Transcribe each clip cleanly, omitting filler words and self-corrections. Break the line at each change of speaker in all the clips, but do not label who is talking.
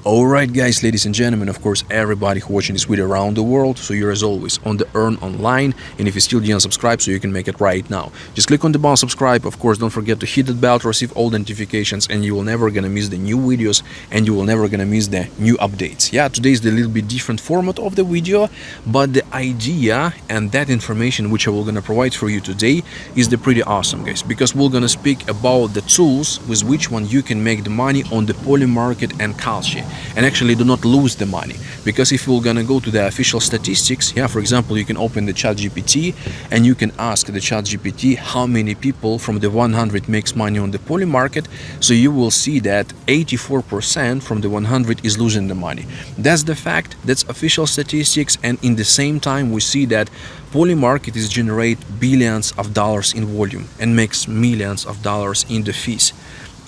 Alright guys, ladies and gentlemen, of course everybody who watching this video around the world, so you're as always on the Earn Online, and if you still didn't subscribe, so you can make it right now. Just click on the button subscribe, of course don't forget to hit that bell to receive all the notifications, and you will never gonna miss the new videos, and you will never gonna miss the new updates. Yeah, today is the little bit different format of the video, but the idea and that information which I will gonna provide for you today is the pretty awesome guys, because we're gonna speak about the tools with which one you can make the money on the Polymarket and Kalshi. And actually do not lose the money, because if you're gonna go to the official statistics, yeah, for example, you can open the ChatGPT and you can ask the ChatGPT how many people from the 100 makes money on the Polymarket, so you will see that 84% from the 100 is losing the money. That's the fact, that's official statistics, and in the same time we see that Polymarket is generate billions of dollars in volume and makes millions of dollars in the fees.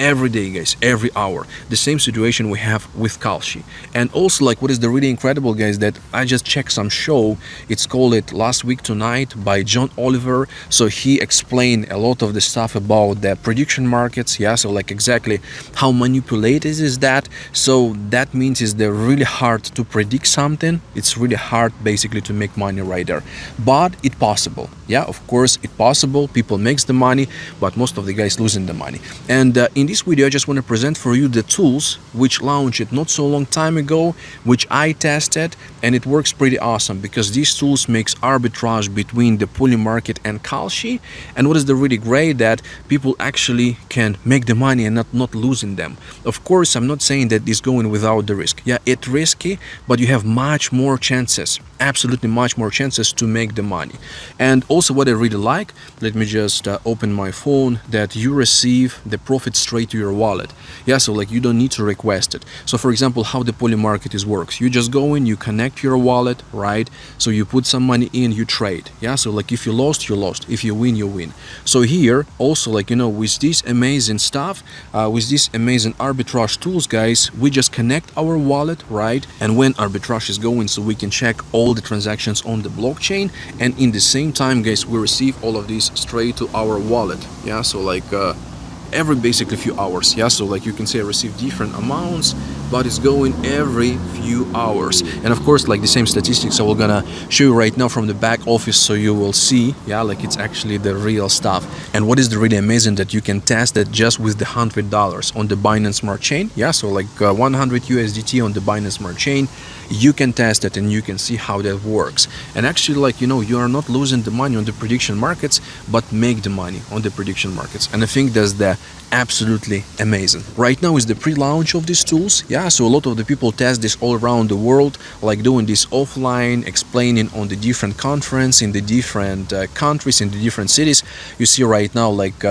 Every day guys, every hour. The same situation we have with Kalshi. And also like what is the really incredible guys, that I just checked some show, it's called it Last Week Tonight by John Oliver. So he explained a lot of the stuff about the prediction markets, yeah, so like exactly how manipulated is that. So that means is they're really hard to predict something, it's really hard basically to make money right there, but it's possible. Yeah, of course it's possible, people makes the money, but most of the guys losing the money. And in this video I just want to present for you the tools which launched not so long time ago, which I tested, and it works pretty awesome, because these tools makes arbitrage between the Polymarket and Kalshi. And what is the really great, that people actually can make the money and not losing them. Of course I'm not saying that this going without the risk. Yeah, it's risky, but you have much more chances, absolutely much more chances to make the money. And also what I really like, let me just open my phone, that you receive the profit straight to your wallet. Yeah, so like you don't need to request it. So for example, how the Polymarket is works, you just go in, you connect your wallet, right? So you put some money in, you trade. Yeah, so like if you lost, you lost, if you win, you win. So here also, like, you know, with this amazing stuff, with these amazing arbitrage tools guys, we just connect our wallet, right? And when arbitrage is going, so we can check all the transactions on the blockchain, and in the same time guys, we receive all of these straight to our wallet. Yeah, so like every basically few hours. Yeah, so like you can say I receive different amounts, but it's going every few hours. And of course like the same statistics I will gonna show you right now from the back office, so you will see, yeah, like it's actually the real stuff. And what is the really amazing, that you can test it just with the $100 on the Binance Smart Chain. Yeah, so like 100 USDT on the Binance Smart Chain, you can test it and you can see how that works. And actually, like, you know, you are not losing the money on the prediction markets, but make the money on the prediction markets. And I think that's the absolutely amazing. Right now is the pre-launch of these tools. Yeah, so a lot of the people test this all around the world, like doing this offline, explaining on the different conference in the different countries, in the different cities. You see right now like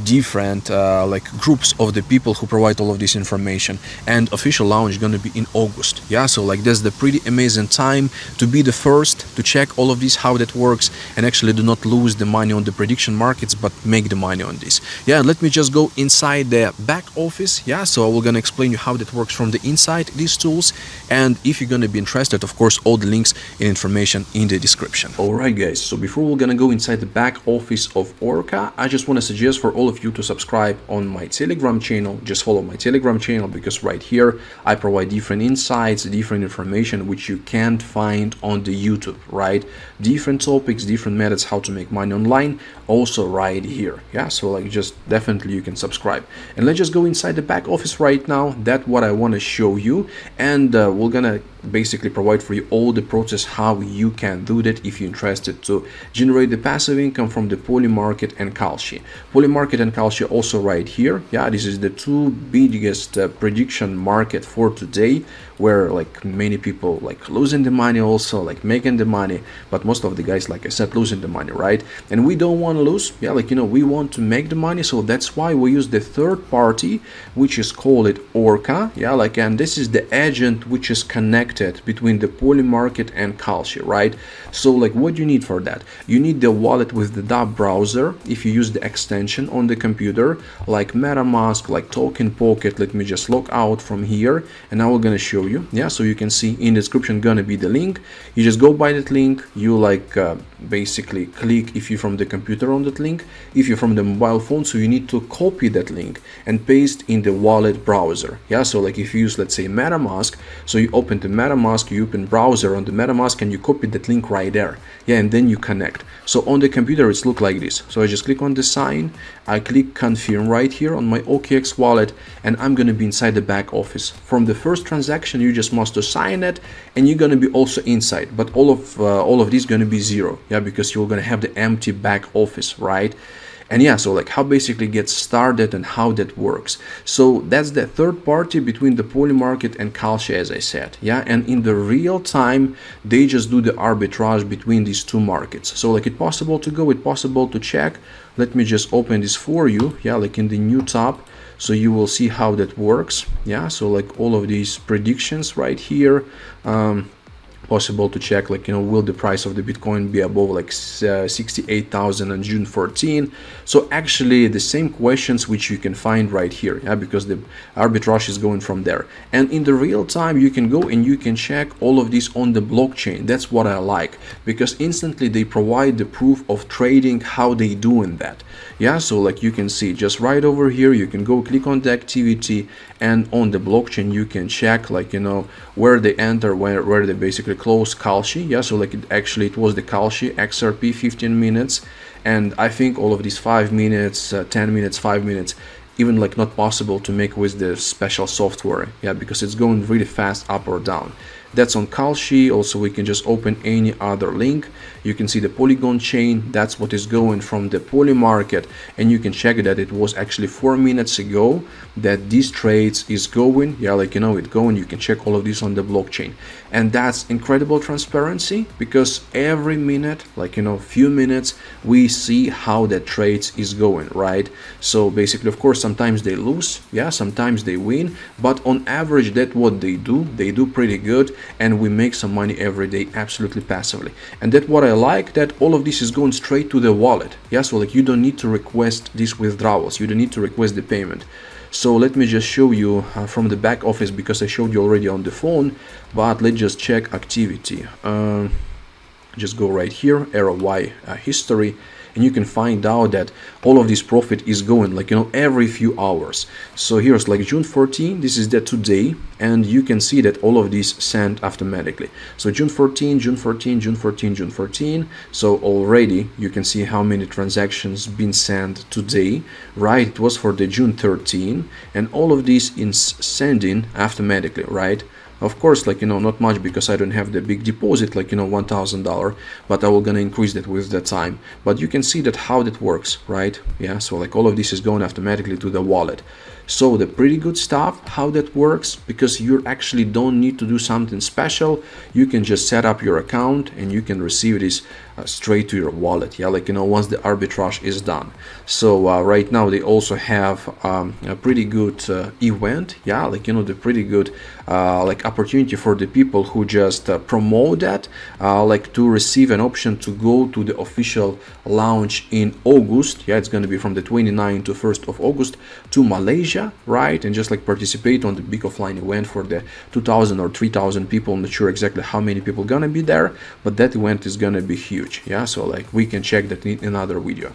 different like groups of the people who provide all of this information. And official launch gonna be in August. Yeah, so like that's the pretty amazing time to be the first to check all of this, how that works, and actually do not lose the money on the prediction markets, but make the money on this. Yeah, let me just go inside the back office. Yeah, so we're gonna explain you how that works from the inside these tools, and if you're gonna be interested, of course all the links and information in the description. Alright guys, so before we're gonna go inside the back office of ORCA, I just want to suggest for all of you to subscribe on my Telegram channel. Just follow my Telegram channel, because right here I provide different insights, different information which you can't find on the YouTube, right? Different topics, different methods how to make money online, also right here. Yeah, so like just definitely you can subscribe. And let's just go inside the back office right now. That's what I want to show you, and we're gonna basically provide for you all the process how you can do that if you're interested to generate the passive income from the Polymarket and Kalshi. Polymarket and Kalshi also right here. Yeah, this is the two biggest prediction market for today, where like many people like losing the money, also like making the money, but most of the guys, like I said, losing the money, right? And we don't want to lose. Yeah, like, you know, we want to make the money, so that's why we use the third party, which is called it ORCA. Yeah, like, and this is the agent which is connected connected between the Polymarket and Kalshi, right? So like what you need for that, you need the wallet with the DApp browser if you use the extension on the computer, like MetaMask, like Token Pocket. Let me just log out from here and I will gonna show you. Yeah, so you can see in the description gonna be the link. You just go by that link, you like basically click if you're from the computer on that link, if you're from the mobile phone, so you need to copy that link and paste in the wallet browser. Yeah, so like if you use, let's say, MetaMask, so you open the MetaMask, you open browser on the MetaMask and you copy that link right there. Yeah, and then you connect. So on the computer it's look like this. So I just click on the sign, I click confirm right here on my OKX wallet, and I'm gonna be inside the back office. From the first transaction you just must assign it and you're gonna be also inside, but all of these gonna be zero. Yeah, because you're gonna have the empty back office, right? And yeah, so like how basically get started and how that works. So that's the third party between the Polymarket and Kalshi, as I said. Yeah, and in the real time they just do the arbitrage between these two markets. So like it's possible to go, it's possible to check. Let me just open this for you. Yeah, like in the new tab, so you will see how that works. Yeah, so like all of these predictions right here, possible to check, like, you know, will the price of the Bitcoin be above like 68,000 on June 14. So actually the same questions which you can find right here, yeah, because the arbitrage is going from there. And in the real time you can go and you can check all of this on the blockchain. That's what I like, because instantly they provide the proof of trading, how they doing that. Yeah, so like you can see just right over here, you can go click on the activity, and on the blockchain you can check, like, you know, where they enter, where they basically close Kalshi. Yeah, so like it was the Kalshi XRP 15 minutes, and I think all of these 5 minutes, 10 minutes, 5 minutes, even like not possible to make with the special software. Yeah, because it's going really fast up or down. That's on Kalshi. Also we can just open any other link. You can see the Polygon chain, that's what is going from the Polymarket, and you can check that it was actually 4 minutes ago that these trades is going. Yeah, like, you know, it going. You can check all of this on the blockchain, and that's incredible transparency, because every minute, like, you know, few minutes, we see how that trades is going, right? So basically, of course, sometimes they lose, yeah, sometimes they win, but on average that's what they do pretty good, and we make some money every day absolutely passively. And that's what I like, that all of this is going straight to the wallet. Yeah, so like you don't need to request these withdrawals, you don't need to request the payment. So let me just show you from the back office, because I showed you already on the phone, but let's just check activity. Just go right here, ROI history, and you can find out that all of this profit is going, like, you know, every few hours. So here's like June 14, this is the today, and you can see that all of these sent automatically. So June 14, June 14, June 14, June 14. So already you can see how many transactions been sent today, right? It was for the June 13, and all of these is sending automatically, right? Of course, like, you know, not much, because I don't have the big deposit, like, you know, $1,000, but I will gonna increase that with the time. But you can see that how that works, right? Yeah, so like all of this is going automatically to the wallet. So the pretty good stuff, how that works, because you actually don't need to do something special. You can just set up your account and you can receive this straight to your wallet. Yeah, like, you know, once the arbitrage is done. So right now they also have a pretty good event. Yeah, like, you know, the pretty good like opportunity for the people who just promote that, like to receive an option to go to the official launch in August. Yeah, it's going to be from the 29th to 1st of August to Malaysia, right? And just like participate on the big offline event for the 2,000 or 3,000 people. I'm not sure exactly how many people gonna be there, but that event is gonna be huge. Yeah, so like we can check that in another video.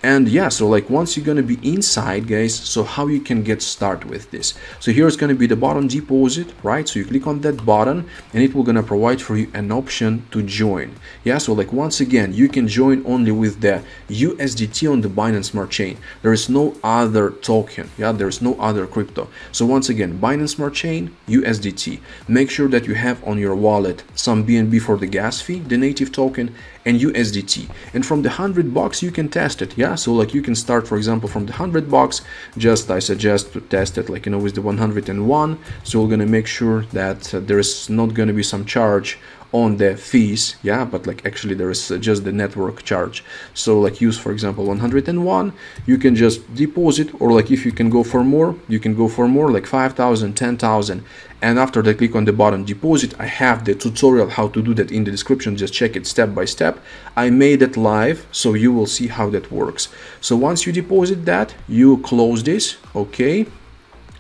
And yeah, so like once you're gonna be inside, guys, so how you can get started with this. So here's gonna be the button deposit, right? So you click on that button and it will gonna provide for you an option to join. Yeah, so like once again, you can join only with the USDT on the Binance Smart Chain. There is no other token. Yeah, there is no other crypto. So once again, Binance Smart Chain, USDT. Make sure that you have on your wallet some BNB for the gas fee, the native token, and USDT. And from the $100 you can test it. Yeah, so like you can start, for example, from the $100. Just I suggest to test it, like, you know, with the 101. So we're gonna make sure that there is not gonna be some charge on the fees. Yeah, but like actually there is just the network charge. So like use, for example, 101. You can just deposit, or like if you can go for more, you can go for more, like 5,000, 10,000, and after that click on the button deposit. I have the tutorial how to do that in the description, just check it step by step. I made it live, so you will see how that works. So once you deposit that, you close this, okay,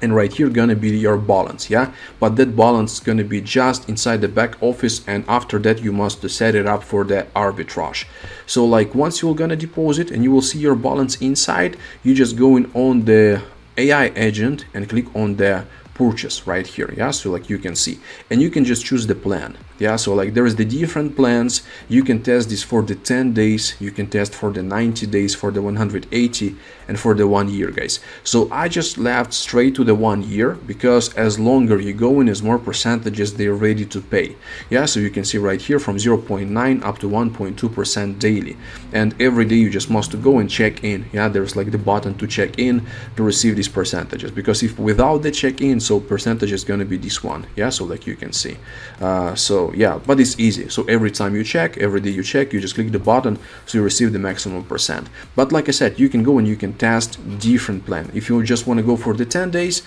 and right here gonna be your balance, yeah, but that balance is gonna be just inside the back office, and after that you must set it up for the arbitrage. So like once you're gonna deposit and you will see your balance inside, you just go in on the AI agent and click on the purchase right here, yeah, so like you can see, and you can just choose the plan, yeah, so like there is the different plans. You can test this for the 10 days, you can test for the 90 days, for the 180, and for the 1 year, guys. So I just left straight to the 1 year, because as longer you go in, as more percentages they're ready to pay, yeah, so you can see right here from 0.9 up to 1.2% daily, and every day you just must go and check in, yeah, there's like the button to check in to receive these percentages, because if without the check-in, so percentage is going to be this one, yeah, so like you can see, so yeah, but it's easy. So every time you check, every day you check, you just click the button, so you receive the maximum percent. But like I said, you can go and you can test different plan. If you just want to go for the 10 days,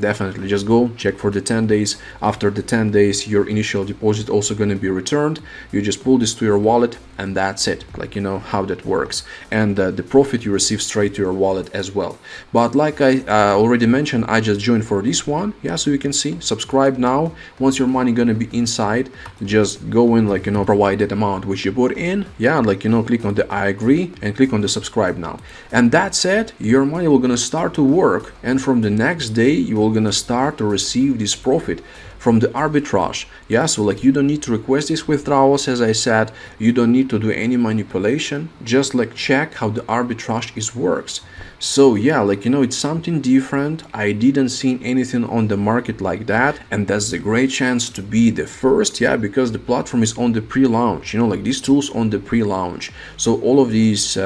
definitely just go check for the 10 days. After the 10 days, your initial deposit also going to be returned. You just pull this to your wallet, and that's it. Like, you know how that works, and the profit you receive straight to your wallet as well. But like I already mentioned, I just joined for this one, yeah, so you can see, subscribe now. Once your money gonna be inside, just go in, like, you know, provide that amount which you put in, yeah, like, you know, click on the I agree and click on the subscribe now, and that's it. Your money will gonna start to work, and from the next day you will gonna start to receive this profit from the arbitrage, yeah, so like you don't need to request these withdrawals, as I said, you don't need to do any manipulation, just like check how the arbitrage is works. So yeah, like, you know, it's something different. I didn't see anything on the market like that, and that's the great chance to be the first, yeah, because the platform is on the pre-launch, you know, like these tools on the pre-launch. So all of these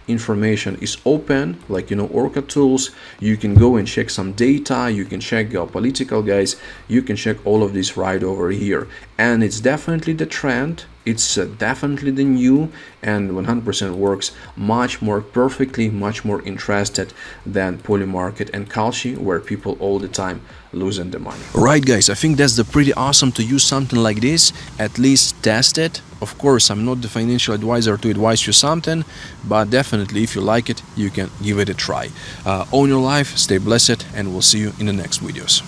information is open, like, you know, ORCA tools. You can go and check some data, you can check geopolitical, guys, you can check all of this right over here, and it's definitely the trend. It's definitely the new, and 100% works much more perfectly, much more interested than Polymarket and Kalshi, where people all the time losing the money. Right, guys, I think that's the pretty awesome to use something like this. At least test it. Of course, I'm not the financial advisor to advise you something, but definitely if you like it, you can give it a try. Own your life, stay blessed, and we'll see you in the next videos.